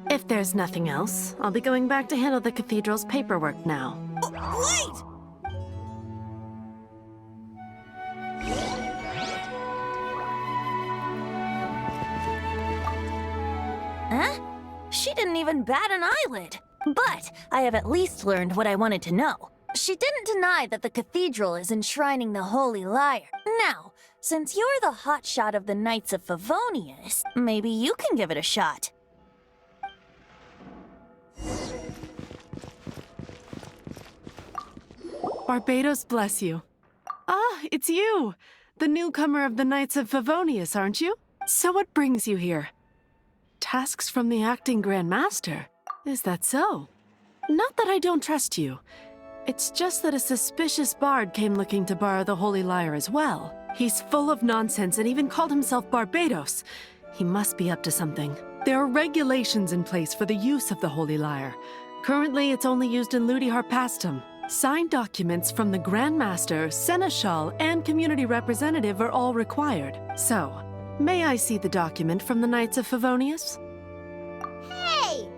If there's nothing else, I'll be going back to handle the cathedral's paperwork now. Wait! Huh? She didn't even bat an eyelid. But I have at least learned what I wanted to know. She didn't deny that the cathedral is enshrining the Holy Lyre. Now, since you're the hotshot of the Knights of Favonius, maybe you can give it a shot. Barbados bless you. Ah, it's you! The newcomer of the Knights of Favonius, aren't you? So what brings you here? Tasks from the acting Grand Master? Is that so? Not that I don't trust you. It's just that a suspicious bard came looking to borrow the Holy Lyre as well. He's full of nonsense and even called himself Barbados. He must be up to something. There are regulations in place for the use of the Holy Lyre. Currently, it's only used in Ludi Harpastum. Signed documents from the Grand Master, Seneschal, and Community Representative are all required. So, may I see the document from the Knights of Favonius? Hey!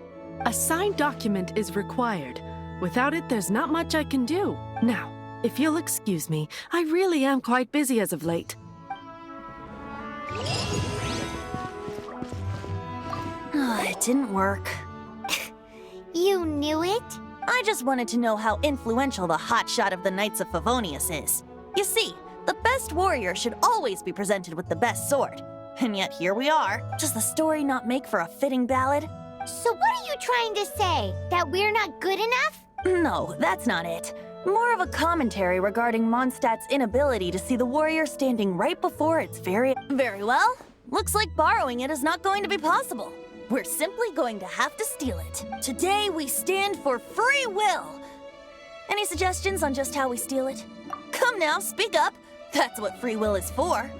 A signed document is required. Without it, there's not much I can do. Now, if you'll excuse me, I really am quite busy as of late. It didn't work. You knew it? I just wanted to know how influential the hotshot of the Knights of Favonius is. You see, the best warrior should always be presented with the best sword. And yet here we are. Does the story not make for a fitting ballad? So what are you trying to say? That we're not good enough? No, that's not it. More of a commentary regarding Mondstadt's inability to see the warrior standing right before its very well. Looks like borrowing it is not going to be possible. We're simply going to have to steal it. Today we stand for free will. Any suggestions on just how we steal it? Come now, speak up. That's what free will is for.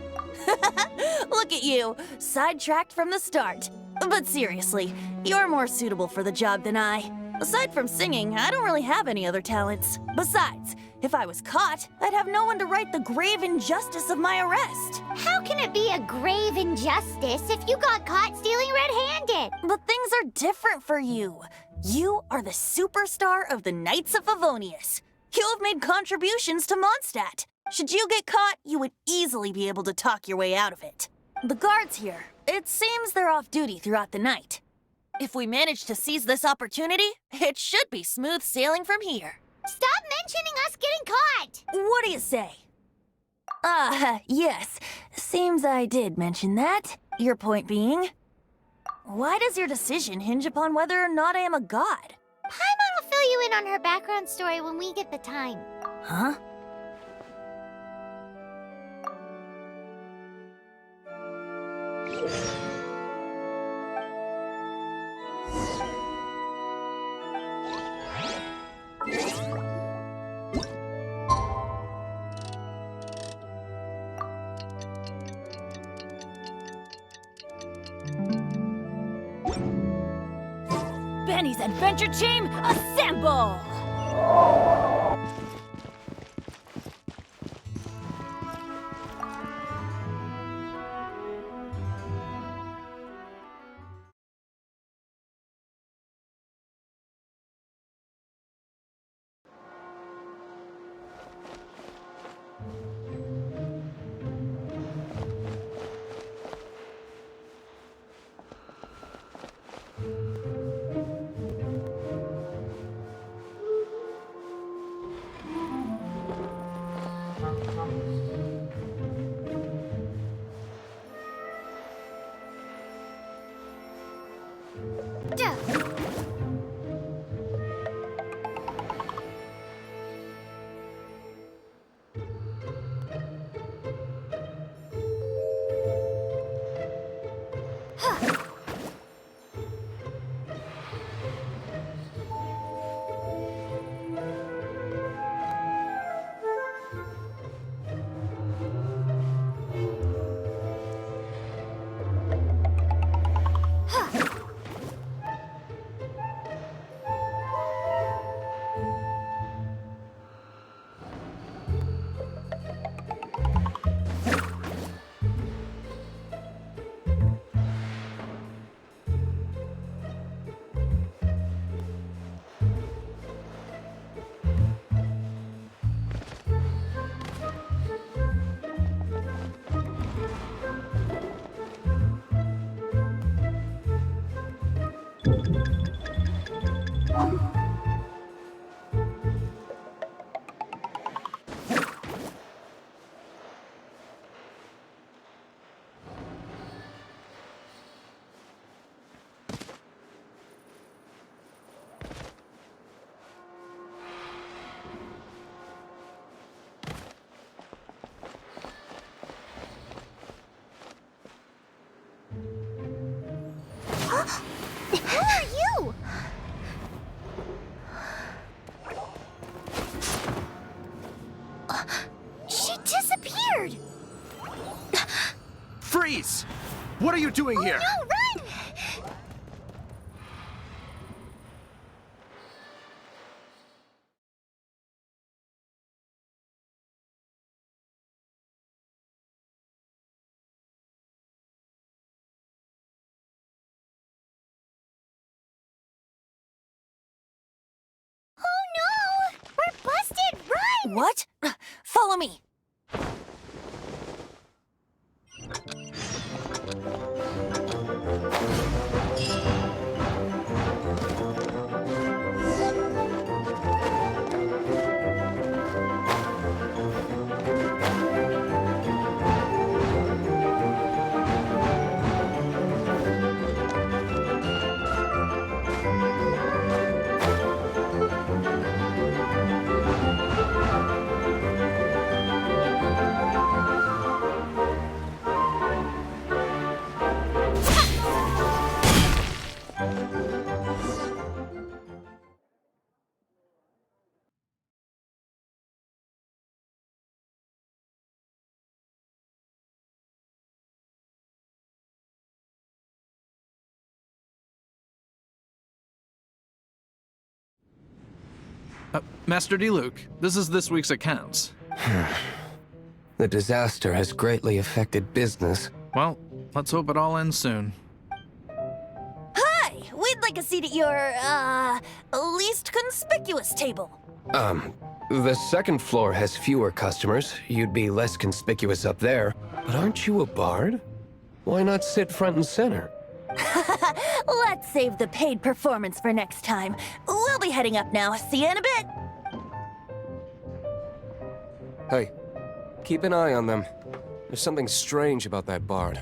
Look at you, sidetracked from the start. But seriously, you're more suitable for the job than I. Aside from singing, I don't really have any other talents. Besides, if I was caught, I'd have no one to right the grave injustice of my arrest. How can it be a grave injustice if you got caught stealing red-handed? But things are different for you. You are the superstar of the Knights of Favonius. You have made contributions to Mondstadt. Should you get caught, you would easily be able to talk your way out of it. The guards here, it seems they're off duty throughout the night. If we manage to seize this opportunity, it should be smooth sailing from here. Stop mentioning us getting caught! What do you say? Yes. Seems I did mention that. Your point being? Why does your decision hinge upon whether or not I am a god? Paimon will fill you in on her background story when we get the time. Huh? Benny's Adventure Team, assemble! Who are you? She disappeared! Freeze! What are you doing here? No, run! Oh no! We're busted! Run! What? Follow me. Master Diluc, this is this week's accounts. The disaster has greatly affected business. Well, let's hope it all ends soon. Hi! We'd like a seat at your, least conspicuous table. The second floor has fewer customers. You'd be less conspicuous up there. But aren't you a bard? Why not sit front and center? Let's save the paid performance for next time. We'll be heading up now. See you in a bit. Hey, keep an eye on them. There's something strange about that bard.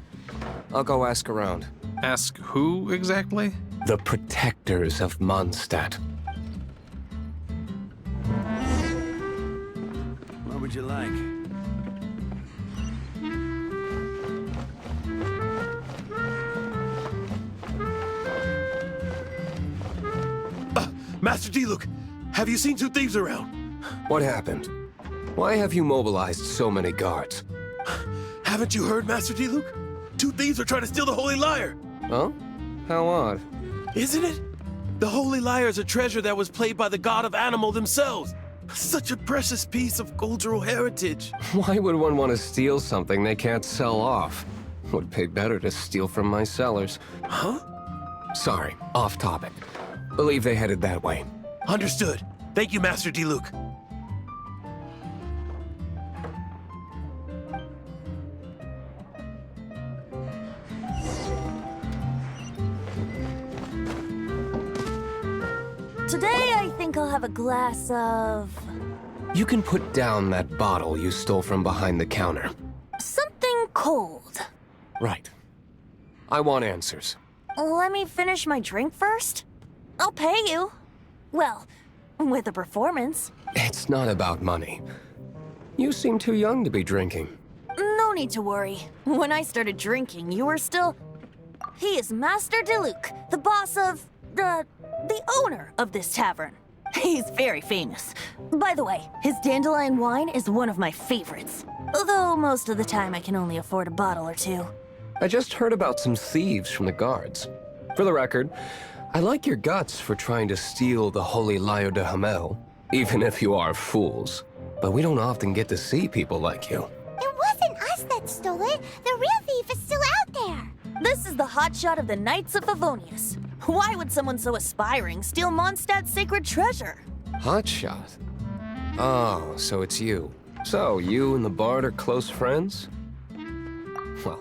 I'll go ask around. Ask who exactly? The protectors of Mondstadt. What would you like? Master Diluc, have you seen two thieves around? What happened? Why have you mobilized so many guards? Haven't you heard, Master Diluc? Two thieves are trying to steal the Holy Lyre. Huh? How odd. Isn't it? The Holy Lyre is a treasure that was played by the god of animal themselves. Such a precious piece of cultural heritage. Why would one want to steal something they can't sell off? Would pay better to steal from my cellars. Huh? Sorry, off topic. Believe they headed that way. Understood. Thank you, Master Diluc. Today, I think I'll have a glass of... You can put down that bottle you stole from behind the counter. something cold. Right. I want answers. Let me finish my drink first. I'll pay you. Well, with a performance. It's not about money. You seem too young to be drinking. No need to worry. When I started drinking, you were still... He is Master Diluc, the boss of... the owner of this tavern. He's very famous. By the way, his dandelion wine is one of my favorites. Although most of the time I can only afford a bottle or two. I just heard about some thieves from the guards. For the record, I like your guts for trying to steal the Holy Lyre de Hamel, even if you are fools. But we don't often get to see people like you. It wasn't us that stole it. The real thief is still out there. This is the hotshot of the Knights of Favonius. Why would someone so aspiring steal Mondstadt's sacred treasure? Hotshot? Oh, so it's you. So, you and the Bard are close friends? Well,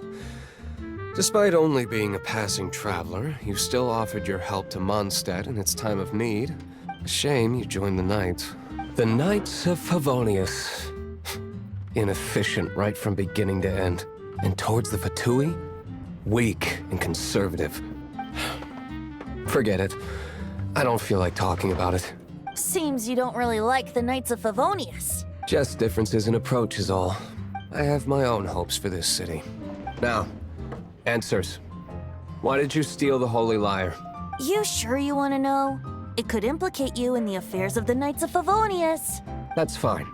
Despite only being a passing traveler, you still offered your help to Mondstadt in its time of need. A shame you joined the Knights. The Knights of Favonius. Inefficient right from beginning to end. And towards the Fatui, weak and conservative. Forget it. I don't feel like talking about it. Seems you don't really like the Knights of Favonius. Just differences in approach is all. I have my own hopes for this city. Now, answers. Why did you steal the Holy Lyre? You sure you want to know? It could implicate you in the affairs of the Knights of Favonius. That's fine.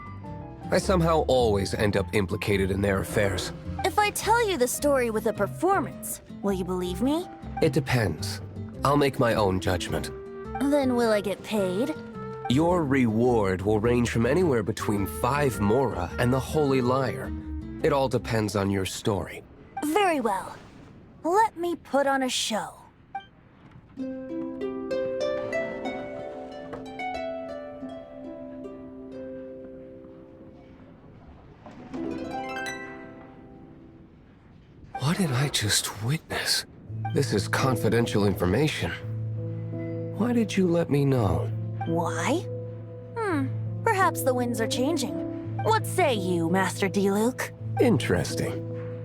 I somehow always end up implicated in their affairs. If I tell you the story with a performance, will you believe me? It depends. I'll make my own judgment. Then will I get paid? Your reward will range from anywhere between 5 Mora and the Holy Lyre. It all depends on your story. Very well. Let me put on a show. What did I just witness? This is confidential information. Why did you let me know? Why? Perhaps the winds are changing. What say you, Master Diluc? Interesting.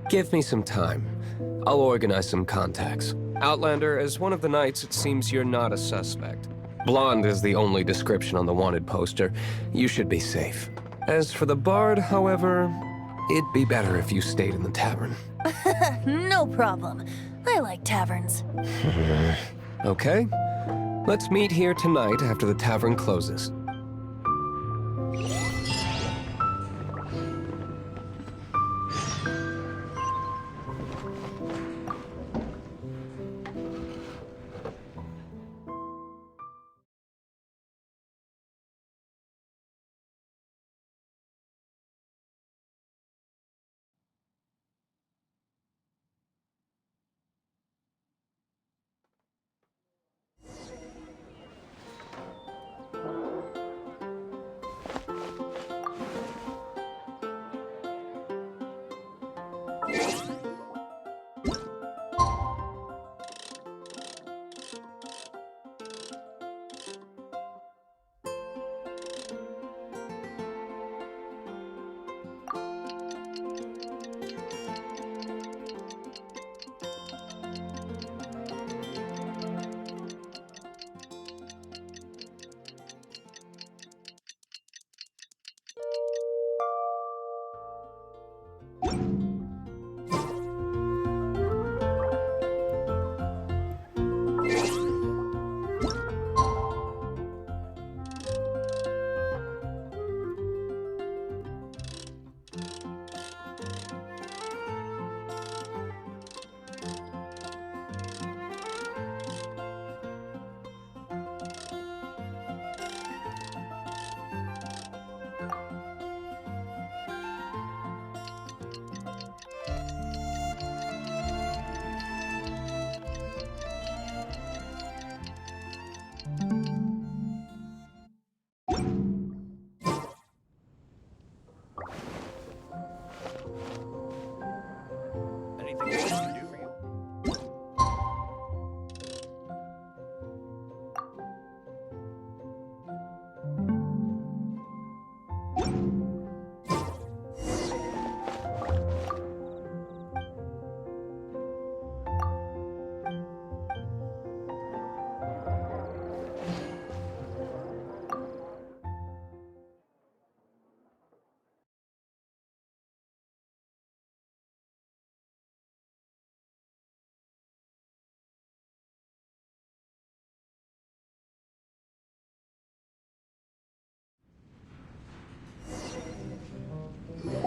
Give me some time. I'll organize some contacts. Outlander, as one of the Knights, it seems you're not a suspect. Blonde is the only description on the wanted poster. You should be safe. As for the Bard, however, it'd be better if you stayed in the tavern. No problem. I like taverns. Okay. Let's meet here tonight after the tavern closes.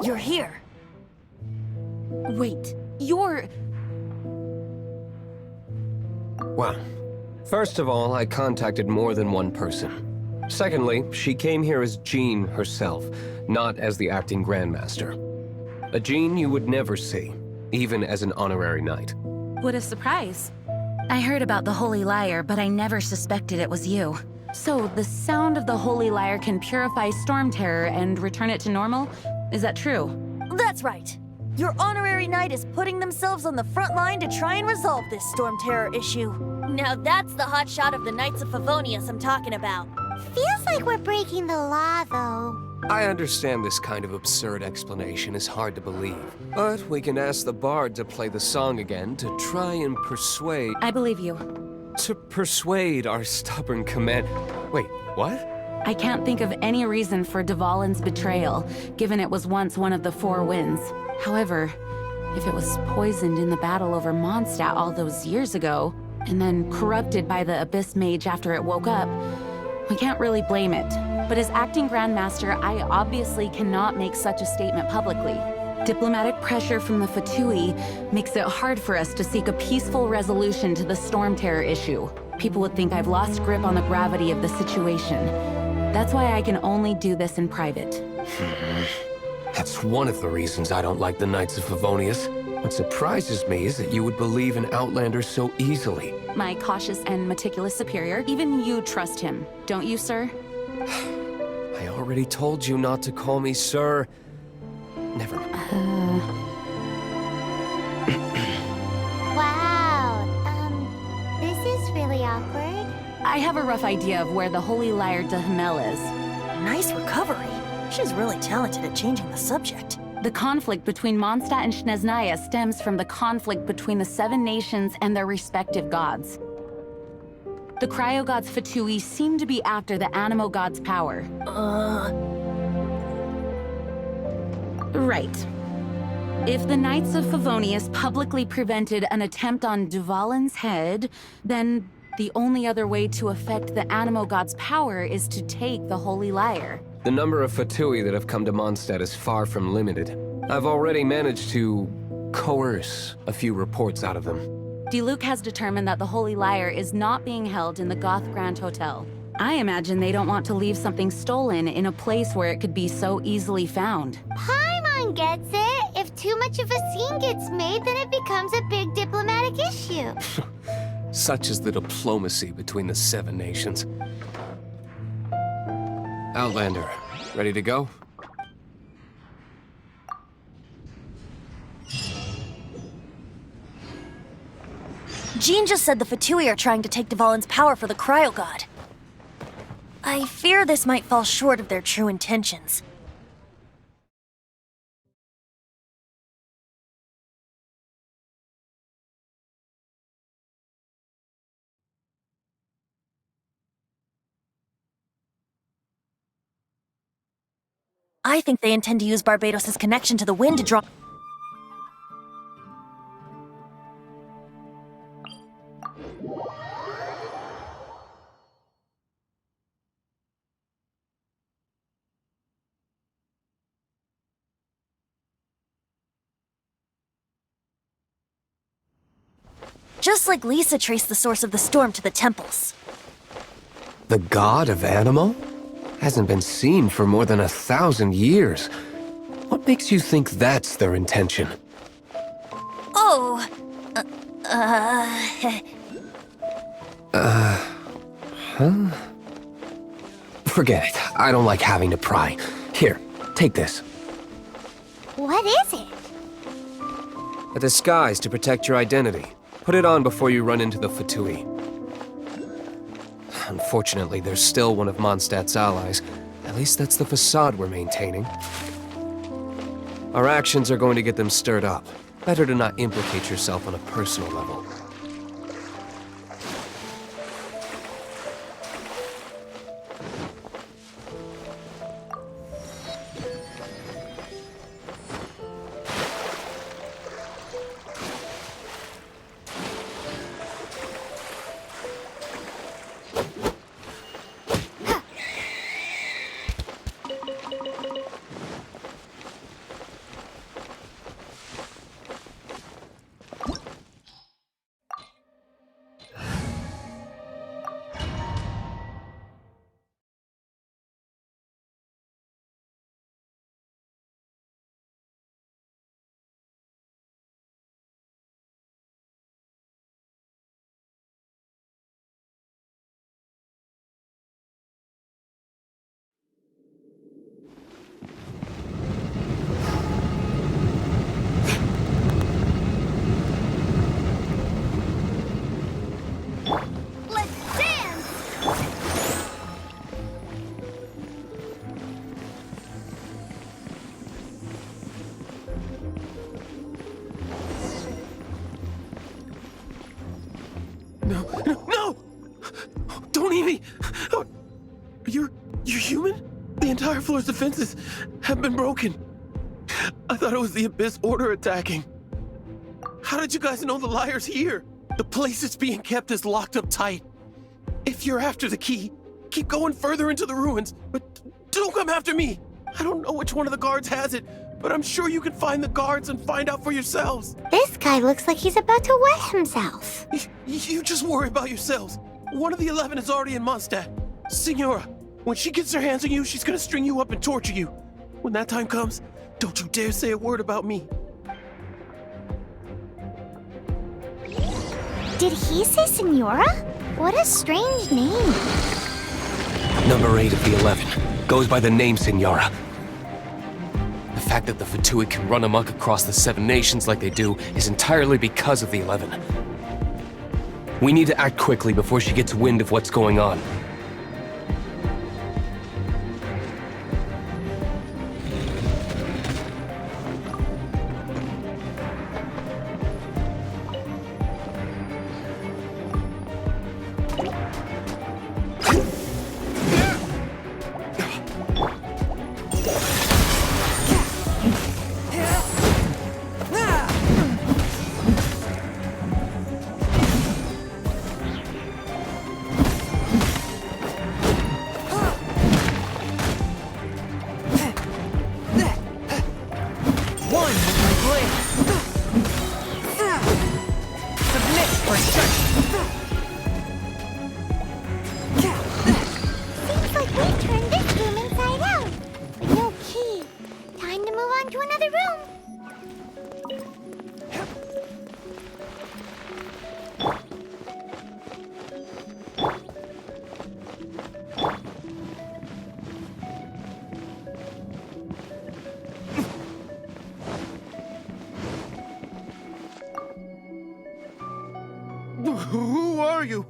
You're here. Wait, you're... Well, first of all, I contacted more than one person. Secondly, she came here as Jean herself, not as the acting Grandmaster. A Jean you would never see, even as an honorary knight. What a surprise. I heard about the Holy Lyre, but I never suspected it was you. So, the sound of the Holy Lyre can purify Storm Terror and return it to normal? Is that true? That's right. Your honorary knight is putting themselves on the front line to try and resolve this storm terror issue. Now that's the hotshot of the Knights of Favonius I'm talking about. Feels like we're breaking the law, though. I understand this kind of absurd explanation is hard to believe, but we can ask the bard to play the song again to try and persuade... I believe you. To persuade our stubborn command... Wait, what? I can't think of any reason for Dvalin's betrayal, given it was once one of the Four Winds. However, if it was poisoned in the battle over Mondstadt all those years ago, and then corrupted by the Abyss Mage after it woke up, we can't really blame it. But as acting Grandmaster, I obviously cannot make such a statement publicly. Diplomatic pressure from the Fatui makes it hard for us to seek a peaceful resolution to the storm terror issue. People would think I've lost grip on the gravity of the situation. That's why I can only do this in private. That's one of the reasons I don't like the Knights of Favonius. What surprises me is that you would believe in Outlanders so easily. My cautious and meticulous superior, even you trust him, don't you, sir? I already told you not to call me sir. Never mind. Wow, this is really awkward. I have a rough idea of where the Holy Lyre de Hamel is. Nice recovery. She's really talented at changing the subject. The conflict between Mondstadt and Snezhnaya stems from the conflict between the Seven Nations and their respective gods. The cryo-gods Fatui seem to be after the Animo god's power. Right. If the Knights of Favonius publicly prevented an attempt on Dvalin's head, then the only other way to affect the Animo god's power is to take the Holy Lyre. The number of Fatui that have come to Mondstadt is far from limited. I've already managed to coerce a few reports out of them. Diluc has determined that the Holy Lyre is not being held in the Goth Grand Hotel. I imagine they don't want to leave something stolen in a place where it could be so easily found. Paimon gets it. If too much of a scene gets made, then it becomes a big diplomatic issue. Such is the diplomacy between the Seven Nations. Outlander, ready to go? Jean just said the Fatui are trying to take Dvalin's power for the Cryo God. I fear this might fall short of their true intentions. I think they intend to use Barbados' connection to the wind to draw... Just like Lisa traced the source of the storm to the temples. The god of Animo? Hasn't been seen for more than 1,000 years. What makes you think that's their intention? Oh... Forget it. I don't like having to pry. Here, take this. What is it? A disguise to protect your identity. Put it on before you run into the Fatui. Unfortunately, there's still one of Mondstadt's allies. At least that's the facade we're maintaining. Our actions are going to get them stirred up. Better to not implicate yourself on a personal level. No, no, no! Don't eat me! You're human? The entire floor's defenses have been broken. I thought it was the Abyss Order attacking. How did you guys know the liar's here? The place it's being kept is locked up tight. If you're after the key, keep going further into the ruins, but don't come after me. I don't know which one of the guards has it, but I'm sure you can find the guards and find out for yourselves. This guy looks like he's about to wet himself. You just worry about yourselves. One of the 11 is already in Mondstadt. Signora, when she gets her hands on you, she's gonna string you up and torture you. When that time comes, don't you dare say a word about me. Did he say Senora? What a strange name. Number 8 of the 11 goes by the name Senora. The fact that the Fatui can run amok across the 7 nations like they do is entirely because of the 11. We need to act quickly before she gets wind of what's going on. Seems like we've turned this room inside out. With no key. Time to move on to another room. Who are you?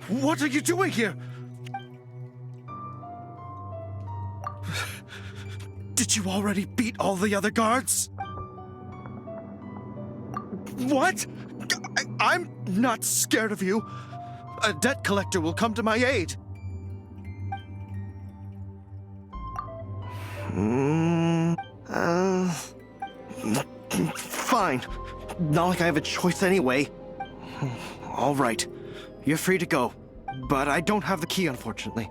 What are you doing here? Did you already beat all the other guards? What? I'm not scared of you. A debt collector will come to my aid. Fine. Not like I have a choice anyway. All right. You're free to go. But I don't have the key, unfortunately.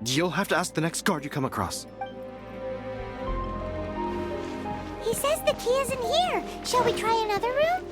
You'll have to ask the next guard you come across. He says the key isn't here. Shall we try another room?